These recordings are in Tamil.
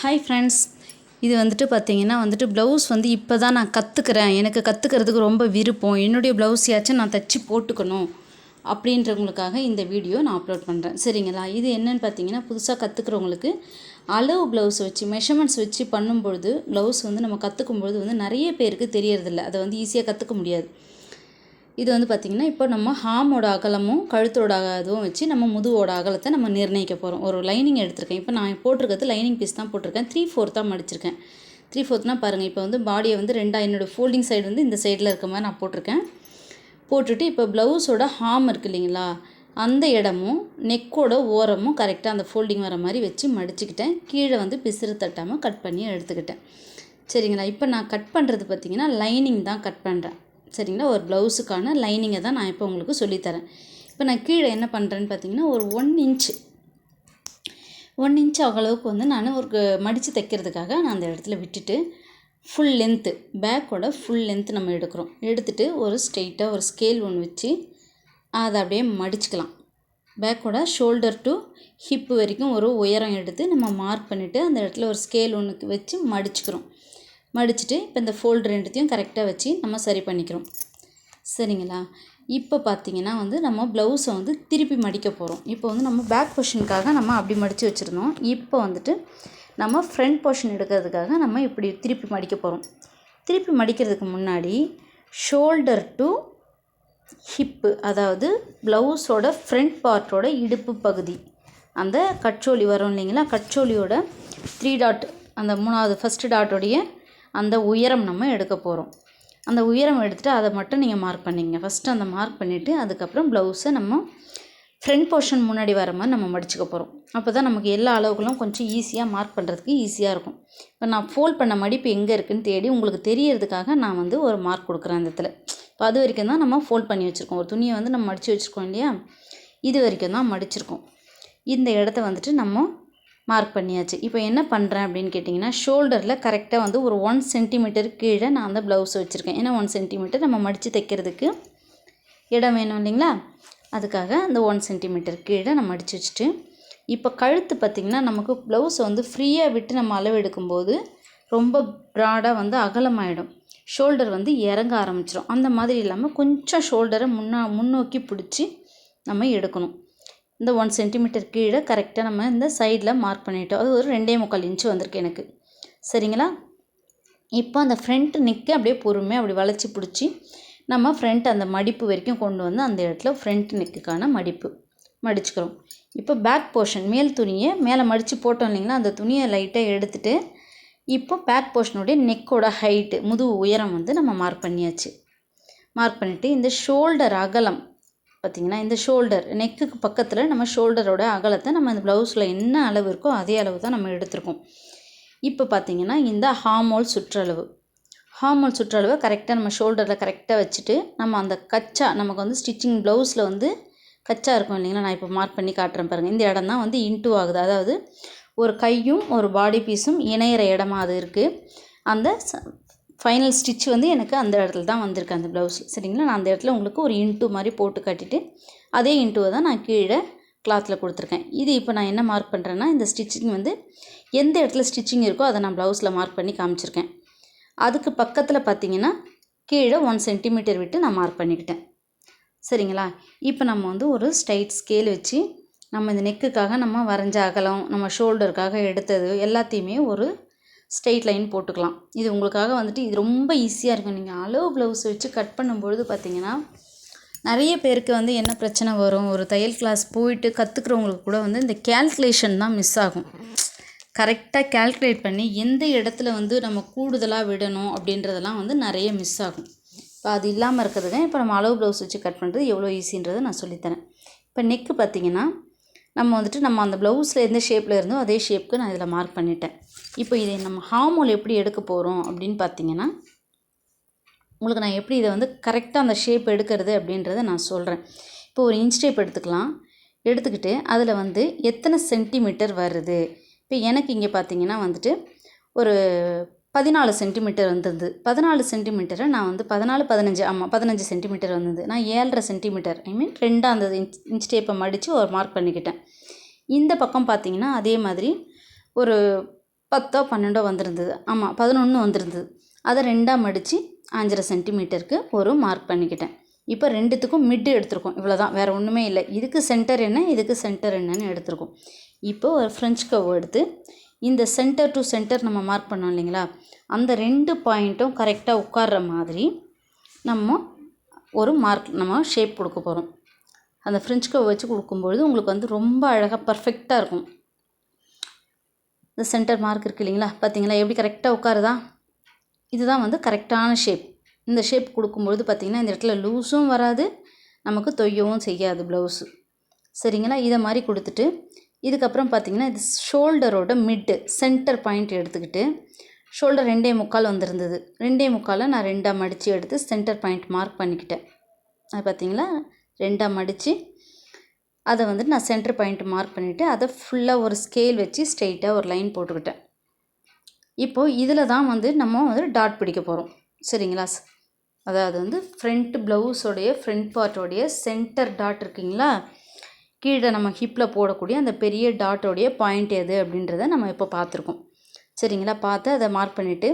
ஹாய் ஃப்ரெண்ட்ஸ், இது பார்த்தீங்கன்னா ப்ளவுஸ் இப்போ தான் நான் கற்றுக்கிறேன். எனக்கு கற்றுக்கிறதுக்கு ரொம்ப விருப்பம். என்னுடைய ப்ளவுஸையாச்சும் நான் தைச்சி போட்டுக்கணும் அப்படின்றவங்களுக்காக இந்த வீடியோ நான் அப்லோட் பண்ணுறேன். சரிங்களா? இது என்னென்னு பார்த்தீங்கன்னா, புதுசாக கற்றுக்கிறவங்களுக்கு அளவு ப்ளவுஸ் வச்சு மெஷர்மெண்ட்ஸ் வச்சு பண்ணும்பொழுது ப்ளவுஸ் நம்ம கற்றுக்கும்பொழுது நிறைய பேருக்கு தெரியறதில்ல. அதை ஈஸியாக கற்றுக்க முடியாது. இது பார்த்திங்கன்னா, இப்போ நம்ம ஹாமோட அகலமும் கழுத்தோட இதுவும் வச்சு நம்ம முதுவோட அகலத்தை நம்ம நிர்ணயிக்க போகிறோம். ஒரு லைனிங் எடுத்திருக்கேன். இப்போ நான் போட்டிருக்கிறது லைனிங் பீஸ் தான் போட்டிருக்கேன். 3/4 மடிச்சிருக்கேன். 3/4 பாருங்கள். இப்போ பாடியை ரெண்டாக என்னோடய ஃபோல்டிங் சைடு இந்த சைடில் இருக்க மாதிரி நான் போட்டிருக்கேன். போட்டுட்டு இப்போ ப்ளவுஸோட ஹாம் இருக்குது இல்லைங்களா, அந்த இடமும் நெக்கோட ஓரமும் கரெக்டாக அந்த ஃபோல்டிங் வர மாதிரி வச்சு மடிச்சுக்கிட்டேன். கீழே பிசுறு தட்டாமல் கட் பண்ணி எடுத்துக்கிட்டேன். சரிங்களா? இப்போ நான் கட் பண்ணுறது பார்த்திங்கன்னா லைனிங் தான் கட் பண்ணுறேன். சரிங்களா? ஒரு ப்ளவுஸுக்கான லைனிங்கை தான் நான் இப்போ உங்களுக்கு சொல்லித்தரேன். இப்போ நான் கீழே என்ன பண்ணுறேன்னு பார்த்தீங்கன்னா, ஒரு 1 இன்ச் அவ்வளவுக்கு நான் ஒரு மடித்து தைக்கிறதுக்காக நான் அந்த இடத்துல விட்டுட்டு ஃபுல் லென்த்து பேக்கோட ஃபுல் லென்த்து நம்ம எடுக்கிறோம். எடுத்துகிட்டு ஒரு ஸ்ட்ரெயிட்டாக ஒரு ஸ்கேல் ஒன்று வச்சு அதை அப்படியே மடிச்சுக்கலாம். பேக்கோட ஷோல்டர் டு ஹிப்பு வரைக்கும் ஒரு உயரம் எடுத்து நம்ம மார்க் பண்ணிவிட்டு அந்த இடத்துல ஒரு ஸ்கேல் ஒன்று வச்சு மடிச்சுக்கிறோம். மடிச்சுட்டு இப்போ இந்த ஃபோல்டு ரெண்டுத்தையும் கரெக்டாக வச்சு நம்ம சரி பண்ணிக்கிறோம். சரிங்களா? இப்போ பார்த்திங்கன்னா நம்ம ப்ளவுஸை திருப்பி மடிக்க போகிறோம். இப்போ நம்ம பேக் போர்ஷனுக்காக நம்ம அப்படி மடித்து வச்சுருந்தோம். இப்போ நம்ம ஃப்ரண்ட் போர்ஷன் எடுக்கிறதுக்காக நம்ம இப்படி திருப்பி மடிக்க போகிறோம். திருப்பி மடிக்கிறதுக்கு முன்னாடி ஷோல்டர் டு ஹிப்பு, அதாவது ப்ளவுஸோட ஃப்ரண்ட் பார்ட்டோட இடுப்பு பகுதி, அந்த கட்சோலி வரும் இல்லைங்களா, கட்சோலியோட 3 டாட், அந்த 3வது ஃபஸ்ட்டு டாட்டோடைய அந்த உயரம் நம்ம எடுக்க போகிறோம். அந்த உயரம் எடுத்துகிட்டு அதை மட்டும் நீங்கள் மார்க் பண்ணிங்க. ஃபஸ்ட்டு அந்த மார்க் பண்ணிவிட்டு அதுக்கப்புறம் ப்ளவுஸை நம்ம ஃப்ரண்ட் போர்ஷன் முன்னாடி வர மாதிரி நம்ம மடிச்சுக்க போகிறோம். அப்போ தான் நமக்கு எல்லா அளவுகளும் கொஞ்சம் ஈஸியாக மார்க் பண்ணுறதுக்கு ஈஸியாக இருக்கும். இப்போ நான் ஃபோல்ட் பண்ண மடிப்பு எங்கே இருக்குதுன்னு தேடி உங்களுக்கு தெரியறதுக்காக நான் ஒரு மார்க் கொடுக்குறேன் அந்த இடத்துல. இப்போ அது வரைக்கும் தான் நம்ம ஃபோல்ட் பண்ணி வச்சுருக்கோம். ஒரு துணியை நம்ம மடித்து வச்சுருக்கோம் இல்லையா, இது வரைக்கும் தான் மடிச்சிருக்கோம். இந்த இடத்த நம்ம மார்க் பண்ணியாச்சு. இப்போ என்ன பண்ணுறேன் அப்படின்னு கேட்டிங்கன்னா, ஷோல்டரில் கரெக்டாக ஒரு 1 சென்டிமீட்டர் கீழே நான் அந்த ப்ளவுஸை வச்சுருக்கேன். ஏன்னா 1 சென்டிமீட்டர் நம்ம மடித்து தைக்கிறதுக்கு இடம் வேணும் இல்லைங்களா, அதுக்காக அந்த 1 சென்டிமீட்டர் கீழே நான் மடித்து வச்சுட்டு, இப்போ கழுத்து பார்த்திங்கன்னா நமக்கு ப்ளவுஸை ஃப்ரீயாக விட்டு நம்ம அளவு எடுக்கும்போது ரொம்ப ப்ராடாக அகலமாயிடும். ஷோல்டர் இறங்க ஆரம்பிச்சிடும். அந்த மாதிரி இல்லாமல் கொஞ்சம் ஷோல்டரை முன்னோக்கி பிடிச்சி நம்ம எடுக்கணும். இந்த 1 சென்டிமீட்டர் கீழே கரெக்டாக நம்ம இந்த சைடில் மார்க் பண்ணிட்டோம். அது ஒரு 2.25 இன்ச்சு வந்திருக்கு எனக்கு. சரிங்களா? இப்போ அந்த ஃப்ரண்ட் நெக்கு அப்படியே பொறுமையாக அப்படி வளைச்சி பிடிச்சி நம்ம ஃப்ரண்ட் அந்த மடிப்பு வரைக்கும் கொண்டு அந்த இடத்துல ஃப்ரண்ட் நெக்குக்கான மடிச்சுக்கிறோம். இப்போ பேக் போர்ஷன் மேல் துணியை மேலே மடித்து போட்டோம் இல்லைங்களா, அந்த துணியை லைட்டாக எடுத்துகிட்டு இப்போ பேக் போர்ஷனுடைய நெக்கோட ஹைட்டு, முதுகு உயரம் நம்ம மார்க் பண்ணியாச்சு. மார்க் பண்ணிவிட்டு இந்த ஷோல்டர் அகலம் பார்த்திங்கன்னா, இந்த ஷோல்டர் நெக்குக்கு பக்கத்தில் நம்ம ஷோல்டரோட அகலத்தை நம்ம இந்த ப்ளவுஸில் என்ன அளவு இருக்கோ அதே அளவு தான் நம்ம எடுத்திருக்கோம். இப்போ பார்த்திங்கன்னா இந்த ஹார்மோல் சுற்றளவை கரெக்டாக நம்ம ஷோல்டரில் கரெக்டாக வச்சுட்டு நம்ம அந்த கச்சா நமக்கு ஸ்டிச்சிங் ப்ளவுஸில் கச்சா இருக்கும் இல்லைங்களா, நான் இப்போ மார்க் பண்ணி காட்டுறேன் பாருங்கள். இந்த இடம் தான் இன்டூ ஆகுது. அதாவது ஒரு கையும் ஒரு பாடி பீஸும் இணையிற இடமா அது இருக்குது. அந்த ஃபைனல் ஸ்டிச் எனக்கு அந்த இடத்துல தான் வந்திருக்கு அந்த ப்ளவுஸில். சரிங்களா? நான் அந்த இடத்துல உங்களுக்கு ஒரு இன்ட்டு மாதிரி போட்டு காட்டிட்டு அதே இன்ட்டுவை தான் நான் கீழே கிளாத்தில் கொடுத்துருக்கேன். இது இப்போ நான் என்ன மார்க் பண்ணுறேன்னா, இந்த ஸ்டிச்சிங் எந்த இடத்துல ஸ்டிச்சிங் இருக்கோ அதை நான் ப்ளவுஸில் மார்க் பண்ணி காமிச்சிருக்கேன். அதுக்கு பக்கத்தில் பார்த்திங்கன்னா கீழே 1 சென்டிமீட்டர் விட்டு நான் மார்க் பண்ணிக்கிட்டேன். சரிங்களா? இப்போ நம்ம ஒரு ஸ்ட்ரைட் ஸ்கேல் வச்சு நம்ம இந்த நெக்குக்காக நம்ம வரைஞ்ச அகலம், நம்ம ஷோல்டருக்காக எடுத்தது எல்லாத்தையுமே ஒரு ஸ்ட்ரெயிட் லைன் போட்டுக்கலாம். இது உங்களுக்காக இது ரொம்ப ஈஸியாக இருக்கும். நீங்கள் அளவு ப்ளவுஸ் வச்சு கட் பண்ணும்பொழுது பார்த்திங்கன்னா, நிறைய பேருக்கு என்ன பிரச்சனை வரும், ஒரு தையல் கிளாஸ் போயிட்டு கற்றுக்குறவங்களுக்கு கூட இந்த கேல்குலேஷன் தான் மிஸ் ஆகும். கரெக்டாக கேல்குலேட் பண்ணி எந்த இடத்துல நம்ம கூடுதலாக விடணும் அப்படின்றதெல்லாம் நிறைய மிஸ் ஆகும். இப்போ அது இல்லாமல் இருக்கிறதுக்கு இப்போ நம்ம அளவு ப்ளவுஸ் வச்சு கட் பண்ணுறது எவ்வளோ ஈஸின்றதை நான் சொல்லித்தரேன். இப்போ நெக்கு பார்த்திங்கன்னா நம்ம நம்ம அந்த ப்ளவுஸில் எந்த ஷேப்பில் இருந்தோ அதே ஷேப்புக்கு நான் இதில் மார்க் பண்ணிட்டேன். இப்போ இதை நம்ம ஹார்மோல் எப்படி எடுக்க போகிறோம் அப்படின்னு பார்த்திங்கன்னா, உங்களுக்கு நான் எப்படி இதை கரெக்டாக அந்த ஷேப் எடுக்கிறது அப்படின்றத நான் சொல்கிறேன். இப்போ ஒரு இன்ச் டேப் எடுத்துக்கலாம். எடுத்துக்கிட்டு அதில் எத்தனை சென்டிமீட்டர் வருது. இப்போ எனக்கு இங்கே பார்த்திங்கன்னா ஒரு 14 சென்டிமீட்டர் வந்தது. 14 சென்டிமீட்டரை நான் 15 ஆமாம் 15 சென்டிமீட்டர் வந்தது. நான் 7.5 சென்டிமீட்டர் ரெண்டாக அந்த இன்ச் டேப்பை மடித்து ஒரு மார்க் பண்ணிக்கிட்டேன். இந்த பக்கம் பார்த்திங்கன்னா அதே மாதிரி ஒரு 10 12 வந்திருந்தது. ஆமாம் 11 வந்திருந்தது. அதை 2ஆக மடித்து 5.5 சென்டிமீட்டருக்கு ஒரு மார்க் பண்ணிக்கிட்டேன். இப்போ ரெண்டுத்துக்கும் மிட்டு எடுத்திருக்கோம். இவ்வளோ தான், வேறு ஒன்றுமே இல்லை. இதுக்கு சென்டர் என்ன, இதுக்கு சென்டர் என்னன்னு எடுத்திருக்கோம். இப்போ ஒரு ஃப்ரெஞ்ச் கர்வ் எடுத்து இந்த சென்டர் டு சென்டர் நம்ம மார்க் பண்ணோம் இல்லைங்களா, அந்த 2 பாயிண்ட்டும் கரெக்டாக உட்கார்ற மாதிரி நம்ம ஒரு மார்க் நம்ம ஷேப் கொடுக்க போகிறோம். அந்த ஃப்ரெஞ்ச் கர்வ் வச்சு கொடுக்கும்பொழுது உங்களுக்கு வந்து ரொம்ப அழகாக பர்ஃபெக்டாக இருக்கும். இந்த சென்டர் மார்க் இருக்குது இல்லைங்களா, பார்த்தீங்களா எப்படி கரெக்டாக உட்காருதா? இதுதான் வந்து கரெக்டான ஷேப். இந்த ஷேப் கொடுக்கும்பொழுது பார்த்திங்கன்னா இந்த இடத்துல லூஸும் வராது, நமக்கு தொய்யவும் செய்யாது ப்ளவுஸு. சரிங்களா, இதை மாதிரி கொடுத்துட்டு இதுக்கப்புறம் பார்த்திங்கன்னா இது ஷோல்டரோட மிட்டு சென்டர் பாயிண்ட் எடுத்துக்கிட்டு, ஷோல்டர் 2.25 வந்திருந்தது. 2.25 நான் 2ஆக மடித்து எடுத்து சென்டர் பாயிண்ட் மார்க் பண்ணிக்கிட்டேன். அது பார்த்திங்களா 2ஆக மடித்து அதை வந்துட்டு நான் சென்டர் பாயிண்ட் மார்க் பண்ணிவிட்டு அதை ஃபுல்லாக ஒரு ஸ்கேல் வச்சு ஸ்ட்ரெயிட்டாக ஒரு லைன் போட்டுக்கிட்டேன். இப்போது இதில் தான் வந்து நம்ம வந்து டாட் பிடிக்க போகிறோம். சரிங்களா, அதாவது வந்து ஃப்ரண்ட் ப்ளவுஸோடைய ஃப்ரண்ட் பார்ட்டோடைய சென்டர் டாட் இருக்குங்களா, கீழே நம்ம ஹிப்பில் போடக்கூடிய அந்த பெரிய டாட்டோடைய பாயிண்ட் எது அப்படின்றத நம்ம இப்போ பார்த்துருக்கோம். சரிங்களா, பார்த்து அதை மார்க் பண்ணிவிட்டு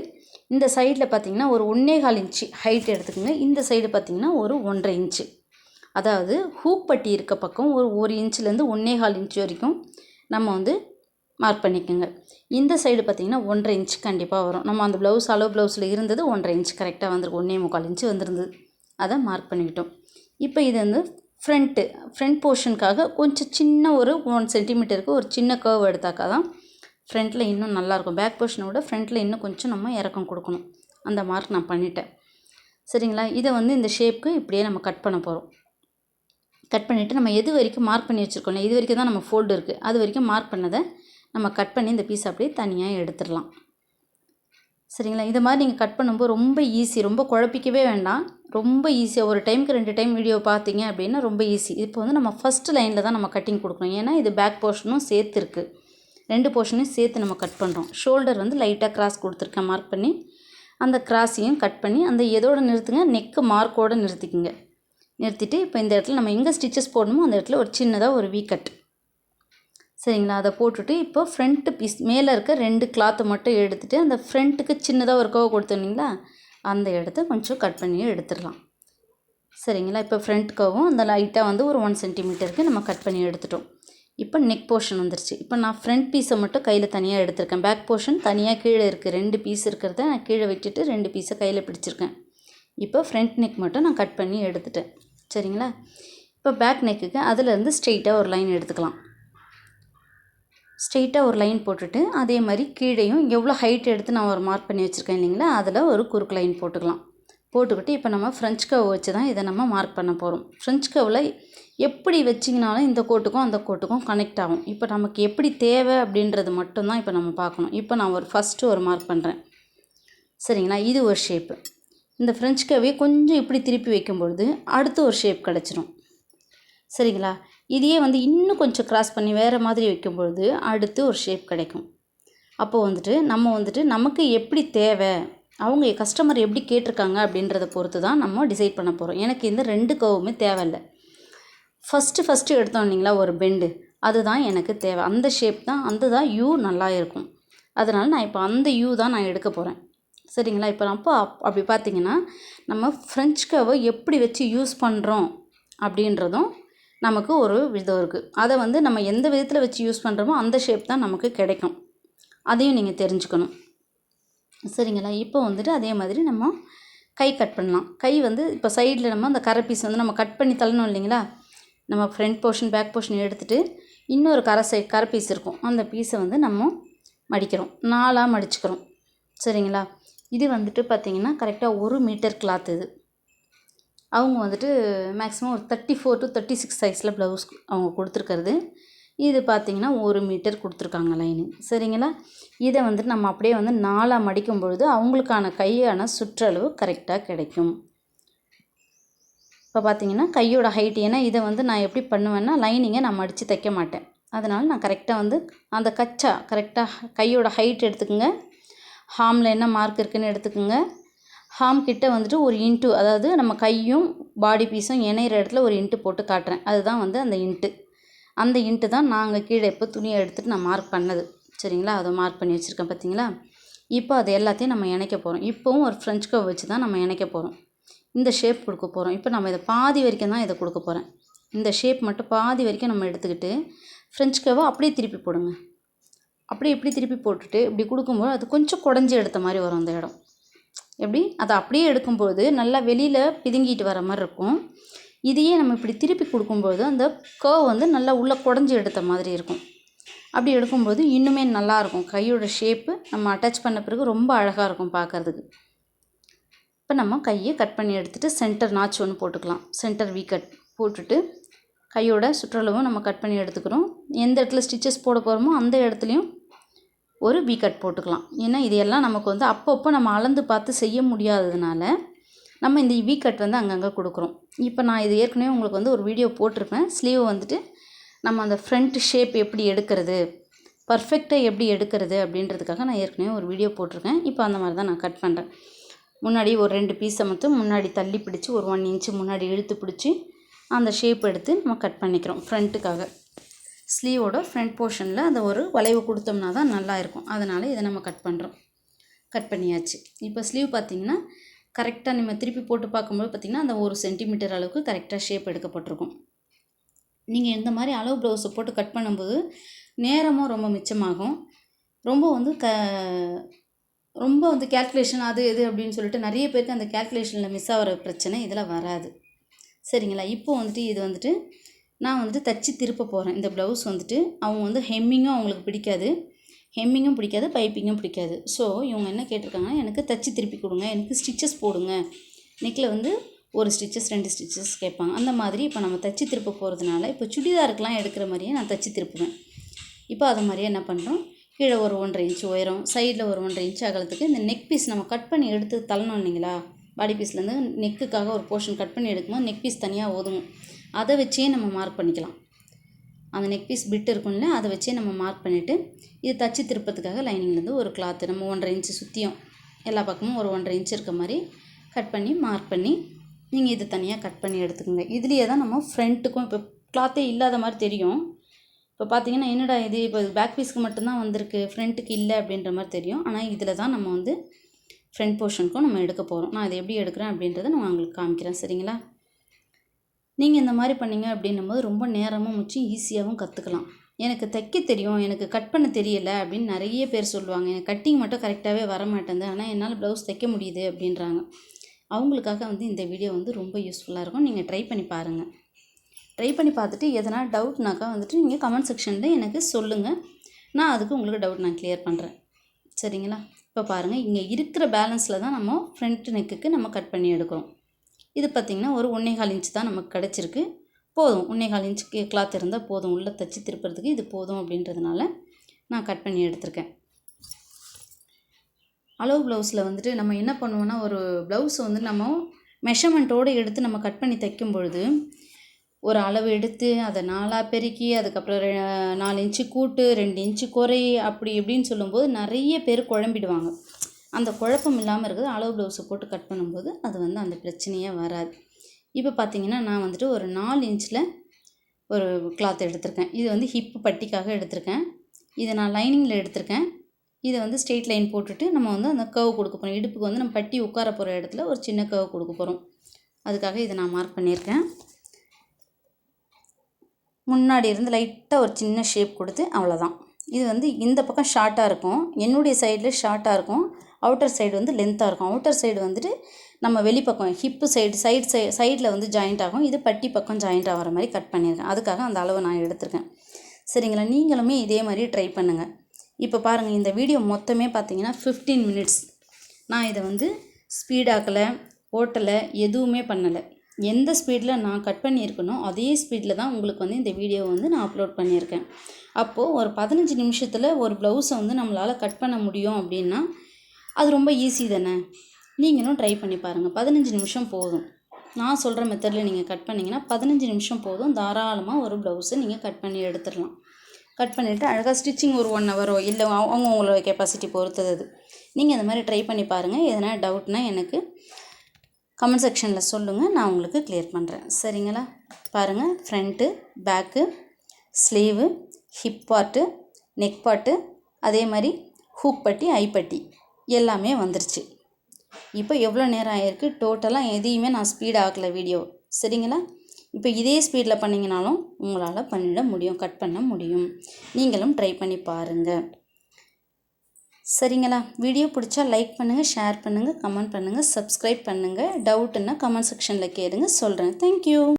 இந்த சைடில் பார்த்திங்கன்னா ஒரு 1.25 இன்ச்சு ஹைட் எடுத்துக்கோங்க. இந்த சைடு பார்த்திங்கன்னா ஒரு 1.5 இன்ச்சு, அதாவது ஹூக் பட்டி இருக்க பக்கம் ஒரு 1 இன்ச்சுலேருந்து 1.25 இன்ச்சு வரைக்கும் நம்ம வந்து மார்க் பண்ணிக்கோங்க. இந்த சைடு பார்த்திங்கன்னா 1.5 இன்ச்சு கண்டிப்பாக வரும். நம்ம அந்த ப்ளவுஸ் அளவு ப்ளவுஸில் இருந்தது 1.5 இன்ச்சு கரெக்டாக வந்திருக்கு. 1.25 இன்ச்சு வந்திருந்தது. அதை மார்க் பண்ணிக்கிட்டோம். இப்போ இது வந்து ஃப்ரண்ட் போர்ஷனுக்காக கொஞ்சம் சின்ன ஒரு 1 சென்டிமீட்டருக்கு ஒரு சின்ன கர்வ் எடுத்தாக்கா தான் ஃப்ரண்ட்டில் இன்னும் நல்லாயிருக்கும். பேக் போர்ஷனை விட ஃப்ரண்ட்டில் இன்னும் கொஞ்சம் நம்ம இறக்கம் கொடுக்கணும். அந்த மார்க் நான் பண்ணிட்டேன். சரிங்களா, இதை வந்து இந்த ஷேப்புக்கு இப்படியே நம்ம கட் பண்ண போகிறோம். கட் பண்ணிவிட்டு நம்ம எது வரைக்கும் மார்க் பண்ணி வச்சுருக்கோம், இது வரைக்கும் தான் நம்ம ஃபோல்டு இருக்குது, அது வரைக்கும் மார்க் பண்ணதை நம்ம கட் பண்ணி இந்த பீஸ் அப்படியே தனியாக எடுத்துடலாம். சரிங்களா, இது மாதிரி நீங்கள் கட் பண்ணும்போது ரொம்ப ஈஸி, ரொம்ப குழப்பிக்கவே வேண்டாம், ரொம்ப ஈஸியாக ஒரு டைமுக்கு 2 டைம் வீடியோ பார்த்தீங்க அப்படின்னா ரொம்ப ஈஸி. இப்போ வந்து நம்ம ஃபஸ்ட்டு லைனில் தான் நம்ம கட்டிங் கொடுக்கணும். ஏன்னா இது பேக் போர்ஷனும் சேர்த்து இருக்குது, 2 போர்ஷனையும் சேர்த்து நம்ம கட் பண்ணுறோம். ஷோல்டர் வந்து லைட்டாக கிராஸ் கொடுத்துருக்கேன் மார்க் பண்ணி, அந்த கிராஸையும் கட் பண்ணி அந்த எதோடு நிறுத்துங்க, நெக்கு மார்க்கோடு நிறுத்திக்குங்க. நிறுத்திட்டு இப்போ இந்த இடத்துல நம்ம எங்கே ஸ்டிச்சஸ் போடணுமோ அந்த இடத்துல ஒரு சின்னதாக ஒரு வி கட். சரிங்களா, அதை போட்டுட்டு இப்போ ஃப்ரண்ட்டு பீஸ் மேலே இருக்க 2 கிளாத்தை மட்டும் எடுத்துகிட்டு அந்த ஃப்ரண்ட்டுக்கு சின்னதாக ஒரு கர்வ் கொடுத்துருந்தீங்களா, அந்த இடத்த கொஞ்சம் கட் பண்ணி எடுத்துடலாம். சரிங்களா, இப்போ ஃப்ரண்ட் கர்வும் அந்த லைட்டாக வந்து ஒரு 1 சென்டிமீட்டருக்கு நம்ம கட் பண்ணி எடுத்துட்டோம். இப்போ நெக் போர்ஷன் வந்துருச்சு. இப்போ நான் ஃப்ரண்ட் பீஸை மட்டும் கையில் தனியாக எடுத்திருக்கேன். பேக் போர்ஷன் தனியாக கீழே இருக்குது. 2 பீஸ் இருக்கிறத நான் கீழே விட்டுட்டு 2 பீஸை கையில் பிடிச்சிருக்கேன். இப்போ ஃப்ரண்ட் நெக் மட்டும் நான் கட் பண்ணி எடுத்துட்டேன். சரிங்களா, இப்போ பேக் நெக்குக்கு அதிலேருந்து ஸ்ட்ரெயிட்டாக ஒரு லைன் எடுத்துக்கலாம். ஸ்ட்ரெயிட்டாக ஒரு லைன் போட்டுட்டு அதே மாதிரி கீழேயும் எவ்வளோ ஹைட் எடுத்து நான் ஒரு மார்க் பண்ணி வச்சுருக்கேன் இல்லைங்களா, அதில் ஒரு குறுக்கு லைன் போட்டுக்கலாம். போட்டுக்கிட்டு இப்போ நம்ம ஃப்ரெஞ்ச் கர்வ் வச்சு தான் இதை நம்ம மார்க் பண்ண போகிறோம். ஃப்ரெஞ்ச் கர்வில் எப்படி வச்சிங்கனாலும் இந்த கோட்டுக்கும் அந்த கோட்டுக்கும் கனெக்ட் ஆகும். இப்போ நமக்கு எப்படி தேவை அப்படின்றது மட்டும்தான் இப்போ நம்ம பார்க்கணும். இப்போ நான் ஃபஸ்ட்டு ஒரு மார்க் பண்ணுறேன். சரிங்களா, இது ஒரு ஷேப்பு. இந்த ஃப்ரெஞ்ச் கர்வே கொஞ்சம் இப்படி திருப்பி வைக்கும்பொழுது அடுத்து ஒரு ஷேப் கிடச்சிரும். சரிங்களா, இதையே வந்து இன்னும் கொஞ்சம் கிராஸ் பண்ணி வேறு மாதிரி வைக்கும்பொழுது அடுத்து ஒரு ஷேப் கிடைக்கும். அப்போது வந்துட்டு நம்ம வந்துட்டு நமக்கு எப்படி தேவை, அவங்க கஸ்டமர் எப்படி கேட்டிருக்காங்க அப்படின்றத பொறுத்து தான் நம்ம டிசைட் பண்ண போகிறோம். எனக்கு இந்த 2 கர்வுமே தேவையில்லை. ஃபஸ்ட்டு எடுத்தோம் இல்லைங்களா ஒரு பெண்டு, அதுதான் எனக்கு தேவை. அந்த ஷேப் தான், அந்த தான் யூ நல்லா இருக்கும். அதனால் நான் இப்போ அந்த யூ தான் நான் எடுக்க போகிறேன். சரிங்களா, இப்போ அப்படி பார்த்திங்கன்னா நம்ம ஃப்ரெஞ்ச் கர்வை எப்படி வச்சு யூஸ் பண்ணுறோம் அப்படின்றதும் நமக்கு ஒரு விதம் இருக்குது. அதை வந்து நம்ம எந்த விதத்தில் வச்சு யூஸ் பண்ணுறோமோ அந்த ஷேப் தான் நமக்கு கிடைக்கும். அதையும் நீங்கள் தெரிஞ்சுக்கணும். சரிங்களா, இப்போ வந்துட்டு அதே மாதிரி நம்ம கை கட் பண்ணலாம். கை வந்து இப்போ சைடில் நம்ம அந்த கரை பீஸ் வந்து நம்ம கட் பண்ணி தள்ளணும் இல்லைங்களா, நம்ம ஃப்ரண்ட் போர்ஷன் பேக் போர்ஷன் எடுத்துகிட்டு இன்னொரு கரை பீஸ் இருக்கும், அந்த பீஸை வந்து நம்ம மடிக்கிறோம், 4ஆக மடிச்சுக்கிறோம். சரிங்களா, இது வந்துட்டு பார்த்திங்கன்னா கரெக்டாக 1 மீட்டர் கிளாத். இது அவங்க வந்துட்டு மேக்ஸிமம் ஒரு 34 to 36 சைஸில் ப்ளவுஸ் அவங்க கொடுத்துருக்கிறது. இது பார்த்திங்கன்னா 1 மீட்டர் கொடுத்துருக்காங்க லைனிங். சரிங்களா, இதை வந்துட்டு நம்ம அப்படியே வந்து 4ஆக மடிக்கும் பொழுது அவங்களுக்கான கையான சுற்றளவு கரெக்டாக கிடைக்கும். இப்போ பார்த்திங்கன்னா கையோட ஹைட், ஏன்னா இதை வந்து நான் எப்படி பண்ணுவேன்னா லைனிங்கை நான் மடித்து தைக்க மாட்டேன். அதனால் நான் கரெக்டாக வந்து அந்த கரெக்டாக கையோட ஹைட் எடுத்துக்கோங்க. ஹாமில் என்ன மார்க் இருக்குதுன்னு எடுத்துக்கோங்க. ஹாம் கிட்ட வந்துட்டு ஒரு இன்ட்டு, அதாவது நம்ம கையும் பாடி பீஸும் இணையிற இடத்துல ஒரு இன்ட்டு போட்டு காட்டுறேன். அதுதான் வந்து அந்த இன்ட்டு தான் நாங்கள் கீழே இப்போ துணியை எடுத்துகிட்டு நான் மார்க் பண்ணது. சரிங்களா. அதை மார்க் பண்ணி வச்சுருக்கேன் பார்த்தீங்களா. இப்போ அது எல்லாத்தையும் நம்ம இணைக்க போகிறோம். இப்போவும் ஒரு ஃப்ரெஞ்ச் கர்வ் வச்சு தான் நம்ம இணைக்க போகிறோம். இந்த ஷேப் கொடுக்க போகிறோம். இப்போ நம்ம இதை பாதி வரைக்கும் தான் இதை கொடுக்க போகிறேன். இந்த ஷேப் மட்டும் பாதி வரைக்கும் நம்ம எடுத்துக்கிட்டு ஃப்ரெஞ்ச் கர்வை அப்படியே திருப்பி போடுங்க. அப்படியே இப்படி திருப்பி போட்டுட்டு இப்படி கொடுக்கும்போது அது கொஞ்சம் குடஞ்சி எடுத்த மாதிரி வரும் அந்த இடம். எப்படி அதை அப்படியே எடுக்கும்போது நல்லா வெளியில் பிதுங்கிட்டு வர மாதிரி இருக்கும். இதையே நம்ம இப்படி திருப்பி கொடுக்கும்போது அந்த கர்வ் வந்து நல்லா உள்ளே குடஞ்சி எடுத்த மாதிரி இருக்கும். அப்படி எடுக்கும்போது இன்னுமே நல்லாயிருக்கும். கையோட ஷேப்பு நம்ம அட்டாச் பண்ண பிறகு ரொம்ப அழகாக இருக்கும் பார்க்குறதுக்கு. இப்போ நம்ம கையை கட் பண்ணி எடுத்துகிட்டு சென்டர் நாச் ஒன்று போட்டுக்கலாம். சென்டர் வி கட் போட்டுட்டு கையோட சுற்றளவும் நம்ம கட் பண்ணி எடுத்துக்கிறோம். எந்த இடத்துல ஸ்டிச்சஸ் போட போகிறோமோ அந்த இடத்துலையும் ஒரு வி கட் போட்டுக்கலாம். ஏன்னா இதையெல்லாம் நமக்கு வந்து அப்பப்போ நம்ம அளந்து பார்த்து செய்ய முடியாததுனால நம்ம இந்த வி கட் வந்து அங்கங்கே கொடுக்குறோம். இப்போ நான் இது ஏற்கனவே உங்களுக்கு வந்து ஒரு வீடியோ போட்டிருப்பேன். ஸ்லீவ் வந்துட்டு நம்ம அந்த ஃப்ரண்ட் ஷேப் எப்படி எடுக்கிறது, பர்ஃபெக்டாக எப்படி எடுக்கிறது அப்படின்றதுக்காக நான் ஏற்கனவே ஒரு வீடியோ போட்டிருக்கேன். இப்போ அந்த மாதிரி தான் நான் கட் பண்ணுறேன். முன்னாடி ஒரு 2 பீஸை மட்டும் முன்னாடி தள்ளி பிடிச்சி ஒரு 1 இன்ச்சு முன்னாடி இழுத்து பிடிச்சி அந்த ஷேப் எடுத்து நம்ம கட் பண்ணிக்கிறோம் ஃப்ரண்ட்டுக்காக. ஸ்லீவோட ஃப்ரண்ட் போர்ஷனில் அந்த ஒரு வளைவு கொடுத்தோம்னா தான் நல்லா இருக்கும். அதனால் இதை நம்ம கட் பண்ணுறோம். கட் பண்ணியாச்சு. இப்போ ஸ்லீவ் பார்த்திங்கன்னா கரெக்டாக நம்ம திருப்பி போட்டு பார்க்கும்போது பார்த்திங்கன்னா அந்த 1 சென்டிமீட்டர் அளவுக்கு கரெக்டாக ஷேப் எடுக்கப்பட்டிருக்கும். நீங்கள் இந்த மாதிரி அளவு ப்ளவுஸை போட்டு கட் பண்ணும்போது நேரமும் ரொம்ப மிச்சமாகும். ரொம்ப வந்து கேல்குலேஷன் அது இது அப்படின்னு சொல்லிட்டு நிறைய பேருக்கு அந்த கேல்குலேஷனில் மிஸ் ஆகிற பிரச்சனை இதில் வராது. சரிங்களா. இப்போ வந்துட்டு இது வந்துட்டு நான் வந்துட்டு தச்சு திருப்ப போகிறேன். இந்த ப்ளவுஸ் வந்துட்டு அவங்க வந்து ஹெம்மிங்கும் அவங்களுக்கு பிடிக்காது, ஹெம்மிங்கும் பிடிக்காது, பைப்பிங்கும் பிடிக்காது. ஸோ இவங்க என்ன கேட்டிருக்காங்கன்னா, எனக்கு தச்சு திருப்பி கொடுங்க, எனக்கு ஸ்டிச்சஸ் போடுங்க. நெக்கில் வந்து 1 ஸ்டிச்சஸ் 2 ஸ்டிச்சஸ் கேட்பாங்க. அந்த மாதிரி இப்போ நம்ம தச்சு திருப்ப போகிறதுனால இப்போ சுடிதாருக்கெலாம் எடுக்கிற மாதிரியே நான் தச்சு திருப்புவேன். இப்போ அது மாதிரியே என்ன பண்ணுறோம், கீழே ஒரு 1.5 இன்ச்சு உயரம், சைடில் ஒரு 1.5 இன்ச்சு அகலத்துக்கு இந்த நெக் பீஸ் நம்ம கட் பண்ணி எடுத்து தள்ளணும் இல்லைங்களா. பாடி பீஸ்லேருந்து நெக்குக்காக ஒரு போர்ஷன் கட் பண்ணி எடுக்கும்போது நெக் பீஸ் தனியாக ஒதுங்கும். அதை வச்சே நம்ம மார்க் பண்ணிக்கலாம். அந்த நெக் பீஸ் பிட் இருக்கும்ல, அதை வச்சே நம்ம மார்க் பண்ணிவிட்டு இது தச்சு திருப்பத்துக்காக லைனிங்லேருந்து ஒரு கிளாத்து நம்ம 1.5 இன்ச்சு சுற்றியும் எல்லா பக்கமும் ஒரு 1.5 இன்ச்சு இருக்க மாதிரி கட் பண்ணி மார்க் பண்ணி நீங்கள் இது தனியாக கட் பண்ணி எடுத்துக்கோங்க. இதுலேயே தான் நம்ம ஃப்ரண்ட்டுக்கும் இப்போ கிளாத்தே இல்லாத மாதிரி தெரியும். இப்போ பார்த்தீங்கன்னா என்னடா இது இப்போ பேக் பீஸ்க்கு மட்டும்தான் வந்திருக்கு, ஃப்ரண்ட்டுக்கு இல்லை அப்படின்ற மாதிரி தெரியும். ஆனால் இதில் தான் நம்ம வந்து ஃப்ரண்ட் போர்ஷனுக்கும் நம்ம எடுக்க போகிறோம். நான் அதை எப்படி எடுக்கிறேன் அப்படின்றத நான் உங்களுக்கு காமிக்கிறேன். சரிங்களா. நீங்கள் இந்த மாதிரி பண்ணிங்க அப்படின்னும்போது ரொம்ப நேரமும் முச்சு ஈஸியாகவும் கற்றுக்கலாம். எனக்கு தைக்க தெரியும், எனக்கு கட் பண்ண தெரியலை அப்படின்னு நிறைய பேர் சொல்லுவாங்க. எனக்கு கட்டிங் மட்டும் கரெக்டாகவே வர மாட்டேங்குது, ஆனால் என்னால் ப்ளவுஸ் தைக்க முடியுது அப்படின்றாங்க. அவங்களுக்காக வந்து இந்த வீடியோ வந்து ரொம்ப யூஸ்ஃபுல்லாக இருக்கும். நீங்கள் ட்ரை பண்ணி பாருங்கள். ட்ரை பண்ணி பார்த்துட்டு எதனா டவுட்னாக்கா வந்துட்டு நீங்கள் கமெண்ட் செக்ஷனில் எனக்கு சொல்லுங்கள். நான் அதுக்கு உங்களுக்கு டவுட் நான் கிளியர் பண்ணுறேன். சரிங்களா. இப்போ பாருங்கள், இங்கே இருக்கிற பேலன்ஸில் தான் நம்ம ஃப்ரண்ட் நெக்குக்கு நம்ம கட் பண்ணி எடுக்கிறோம். இது பார்த்திங்கன்னா ஒரு 1.25 இன்ச்சு தான் நமக்கு கிடச்சிருக்கு. போதும், 1.25 இன்ச்சுக்கு கிளாத் இருந்தால் போதும், உள்ளே தச்சு திருப்புறதுக்கு இது போதும் அப்படின்றதுனால நான் கட் பண்ணி எடுத்திருக்கேன். அளவு ப்ளவுஸில் வந்துட்டு நம்ம என்ன பண்ணுவோன்னா, ஒரு ப்ளவுஸ் வந்து நம்ம மெஷர்மெண்ட்டோடு எடுத்து நம்ம கட் பண்ணி தைக்கும் பொழுது ஒரு அளவு எடுத்து அதை 4ஆக பெருக்கி அதுக்கப்புறம் 4 இன்ச்சு கூட்டு 2 இன்ச்சு குறை அப்படி இப்படின்னு சொல்லும்போது நிறைய பேர் குழம்பிடுவாங்க. அந்த குழப்பம் இல்லாமல் இருக்குது அளவு ப்ளவுஸை போட்டு கட் பண்ணும்போது அது வந்து அந்த பிரச்சனையே வராது. இப்போ பார்த்திங்கன்னா நான் வந்துட்டு ஒரு 4 இன்ச்சில் ஒரு கிளாத் எடுத்திருக்கேன். இது வந்து ஹிப்பு பட்டிக்காக எடுத்திருக்கேன். இதை நான் லைனிங்கில் எடுத்திருக்கேன். இதை வந்து ஸ்ட்ரெயிட் லைன் போட்டுட்டு நம்ம வந்து அந்த கர்வ் கொடுக்க போகிறோம். இடுப்புக்கு வந்து நம்ம பட்டி உட்கார போகிற இடத்துல ஒரு சின்ன கர்வ் கொடுக்க போகிறோம். அதுக்காக இதை நான் மார்க் பண்ணியிருக்கேன். முன்னாடி இருந்து லைட்டாக ஒரு சின்ன ஷேப் கொடுத்து அவ்வளோதான். இது வந்து இந்த பக்கம் ஷார்ட்டாக இருக்கும், என்னுடைய சைடில் ஷார்ட்டாக இருக்கும், அவுட்டர் சைடு வந்து லென்த்தாக இருக்கும். அவுட்டர் சைடு வந்துட்டு நம்ம வெளிப்பக்கம் ஹிப்பு சைடில் வந்து ஜாயிண்ட் ஆகும். இது பட்டி பக்கம் ஜாயிண்ட் ஆகிற மாதிரி கட் பண்ணியிருக்கேன். அதுக்காக அந்த அளவு நான் எடுத்திருக்கேன். சரிங்களா. நீங்களுமே இதே மாதிரி ட்ரை பண்ணுங்கள். இப்போ பாருங்கள், இந்த வீடியோ மொத்தமே பார்த்தீங்கன்னா 15 மினிட்ஸ். நான் இதை வந்து ஸ்பீடாக்கலை, ஓட்டலை, எதுவுமே பண்ணலை. எந்த ஸ்பீடில் நான் கட் பண்ணியிருக்கனோ அதே ஸ்பீடில் தான் உங்களுக்கு வந்து இந்த வீடியோ வந்து நான் அப்லோட் பண்ணியிருக்கேன். அப்போது ஒரு 15 நிமிஷத்தில் ஒரு ப்ளவுஸை வந்து நம்மளால் கட் பண்ண முடியும் அப்படின்னா அது ரொம்ப ஈஸி தானே. நீங்களும் ட்ரை பண்ணி பாருங்கள். 15 நிமிஷம் போதும். நான் சொல்கிற மெத்தடில் நீங்கள் கட் பண்ணிங்கன்னா 15 நிமிஷம் போதும். தாராளமாக ஒரு ப்ளவுஸை நீங்கள் கட் பண்ணி எடுத்துடலாம். கட் பண்ணிவிட்டு அழகாக ஸ்டிச்சிங் ஒரு 1 ஹவரோ இல்லை அவங்களோட கெப்பாசிட்டி பொறுத்தது. நீங்கள் இந்த மாதிரி ட்ரை பண்ணி பாருங்கள். எதனா டவுட்னால் எனக்கு கமெண்ட் செக்ஷனில் சொல்லுங்கள், நான் உங்களுக்கு கிளியர் பண்ணுறேன். சரிங்களா. பாருங்கள், front, back, sleeve, hip part, neck part, அதே மாதிரி ஹூக் பட்டி ஐப்பட்டி எல்லாமே வந்துருச்சு. இப்போ எவ்வளோ நேரம் ஆகிருக்கு? டோட்டலாக எதையுமே நான் ஸ்பீட் ஆக்கலை வீடியோ, சரிங்களா? இப்போ இதே ஸ்பீடில் பண்ணிங்கனாலும் உங்களால் பண்ணிட முடியும், கட் பண்ண முடியும். நீங்களும் ட்ரை பண்ணி பாருங்கள், சரிங்களா? வீடியோ பிடிச்சா லைக் பண்ணுங்கள், ஷேர் பண்ணுங்கள், கமெண்ட் பண்ணுங்கள், சப்ஸ்கிரைப் பண்ணுங்கள். டவுட்டுன்னா கமெண்ட் செக்ஷனில் கேளுங்க, சொல்கிறேன். தேங்க்யூ.